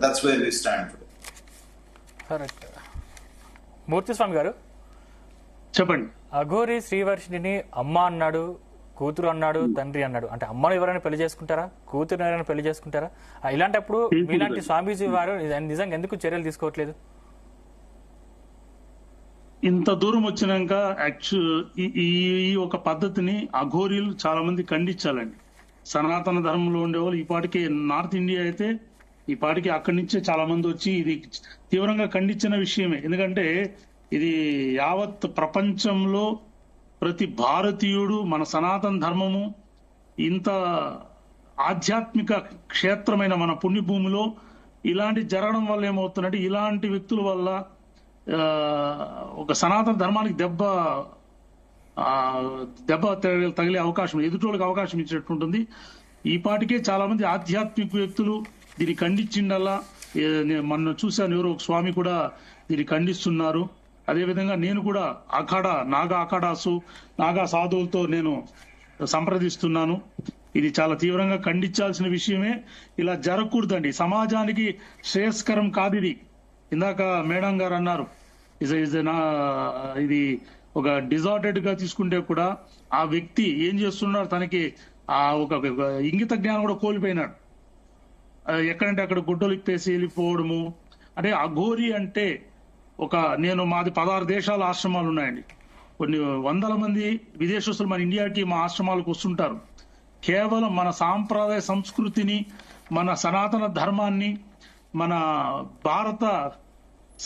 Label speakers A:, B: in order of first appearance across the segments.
A: that's where we stand today.
B: Correct. Murthyswami గారు
C: చెప్పండి.
B: అఘోరి శ్రీవర్షిణిని అమ్మ అన్నాడు, కూతురు అన్నాడు, తండ్రి అన్నాడు. అంటే అమ్మను ఎవరైనా పెళ్లి చేసుకుంటారా, కూతురు ఎవరైనా పెళ్లి చేసుకుంటారా? ఇలాంటప్పుడు మీలాంటి స్వామీజీ వారు నిజంగా ఎందుకు చర్యలు తీసుకోవట్లేదు?
C: ఇంత దూరం వచ్చినాక ఈ ఒక పద్ధతిని అఘోరీలు చాలా మంది ఖండించాలండి. సనాతన ధర్మంలో ఉండేవాళ్ళు ఈ పాటికి నార్త్ ఇండియా అయితే ఈ పాటికి అక్కడి నుంచే చాలా మంది వచ్చి ఇది తీవ్రంగా ఖండించిన విషయమే. ఎందుకంటే ఇది యావత్ ప్రపంచంలో ప్రతి భారతీయుడు మన సనాతన ధర్మము ఇంత ఆధ్యాత్మిక క్షేత్రమైన మన పుణ్యభూమిలో ఇలాంటి జరగడం వల్ల ఏమవుతుందంటే ఇలాంటి వ్యక్తుల వల్ల ఒక సనాతన ధర్మానికి దెబ్బ తగిలే అవకాశం, ఎదుటోళ్ళకి అవకాశం ఇచ్చేట్టుంటుంది. ఈ పాటికే చాలా మంది ఆధ్యాత్మిక వ్యక్తులు దీన్ని ఖండించిండల్లా. మొన్న చూశాను, ఎవరో ఒక స్వామి కూడా దీన్ని ఖండిస్తున్నారు. అదేవిధంగా నేను కూడా నాగా అఖాడాసు నాగా సాధువులతో నేను సంప్రదిస్తున్నాను. ఇది చాలా తీవ్రంగా ఖండించాల్సిన విషయమే. ఇలా జరగకూడదండి, సమాజానికి శ్రేయస్కరం కాదు ఇది. ఇందాక మేడం గారు అన్నారు ఇది ఒక డిజార్డెడ్ గా తీసుకుంటే కూడా ఆ వ్యక్తి ఏం చేస్తున్నాడు, తనకి ఆ ఒక ఇంగిత జ్ఞానం కూడా కోల్పోయినాడు. ఎక్కడంటే అక్కడ గుడ్డలు ఇప్పేసి వెళ్ళిపోవడము. అంటే అఘోరి అంటే నేను మాది 16 దేశాల ఆశ్రమాలు ఉన్నాయండి. కొన్ని వందల మంది విదేశస్తులు మన ఇండియాకి మా ఆశ్రమాలకు వస్తుంటారు. కేవలం మన సాంప్రదాయ సంస్కృతిని, మన సనాతన ధర్మాన్ని, మన భారత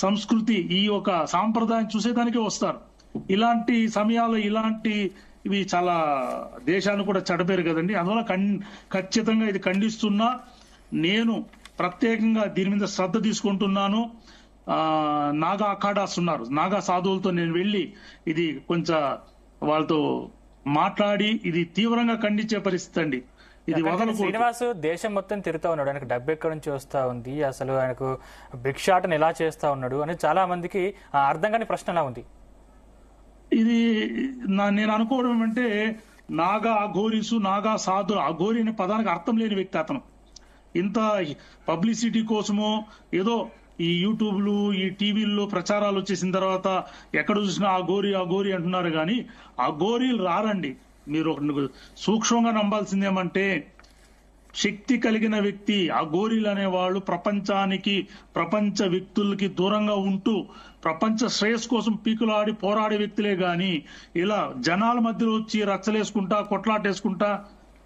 C: సంస్కృతి ఈ యొక్క సాంప్రదాయం చూసేదానికే వస్తారు. ఇలాంటి సమయాల్లో ఇవి చాలా దేశాన్ని కూడా చెడపేరు కదండి. అందువల్ల ఖచ్చితంగా ఇది ఖండిస్తున్నా. నేను ప్రత్యేకంగా దీని మీద శ్రద్ధ తీసుకుంటున్నాను. నాగా అఖాడాస్ ఉన్నారు, నాగా సాధువులతో నేను వెళ్ళి ఇది కొంచెం వాళ్ళతో మాట్లాడి ఇది తీవ్రంగా ఖండించే పరిస్థితి అండి. ఇది
B: శ్రీనివాస్ దేశం మొత్తం తిరుగుతా ఉన్నాడు, ఆయనకు డబ్బు ఎక్కడి నుంచి వస్తా ఉంది, అసలు ఆయనకు భిక్షాటన ఎలా చేస్తా ఉన్నాడు అని చాలా మందికి అర్థం కాని ప్రశ్న ఎలా ఉంది.
C: ఇది నేను అనుకోవడం ఏమంటే నాగా అఘోరీసు, నాగా సాధులు, అఘోరి అనే పదానికి అర్థం లేని వ్యక్తి అతను. ఇంత పబ్లిసిటీ కోసమో ఏదో ఈ యూట్యూబ్లు ఈ టీవీల్లో ప్రచారాలు వచ్చేసిన తర్వాత ఎక్కడ చూసినా అఘోరి అంటున్నారు. కానీ అఘోరీలు రారండి. మీరు సూక్ష్మంగా నమ్మాల్సిందేమంటే శక్తి కలిగిన వ్యక్తి అఘోరీలు అనేవాళ్ళు ప్రపంచ వ్యక్తులకి దూరంగా ఉంటూ ప్రపంచ శ్రేయస్ కోసం పీకులాడి పోరాడే వ్యక్తులే గాని ఇలా జనాల మధ్యలో వచ్చి రచ్చలేసుకుంటా కొట్లాటేసుకుంటా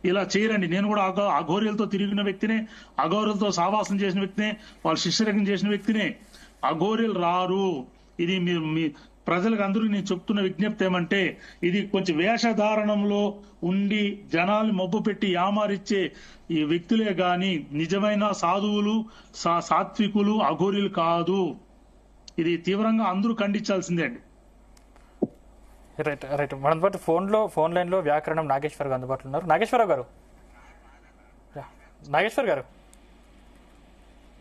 C: ఇలా చేయరండి. నేను కూడా అఘోరీలతో తిరిగిన వ్యక్తినే, అఘోరీలతో సావాసం చేసిన వ్యక్తినే, వాళ్ళ శిష్యరకం చేసిన వ్యక్తినే. అఘోరీలు రారు. ఇది మీ ప్రజలకు అందరికీ నేను చెప్తున్న విజ్ఞప్తి ఏమంటే ఇది కొంచెం వేషధారణంలో ఉండి జనాల్ని మబ్బు పెట్టి యామారిచ్చే ఈ వ్యక్తులే గాని నిజమైన సాధువులు సాత్వికులు అఘోరీలు కాదు. ఇది తీవ్రంగా అందరూ ఖండించాల్సిందే అండి.
B: Right right. మన పాటు ఫోన్ లైన్ లో వ్యాకరణం నాగేశ్వర్ గారు అందుబాటులో ఉన్నారు. నాగేశ్వరరావు గారు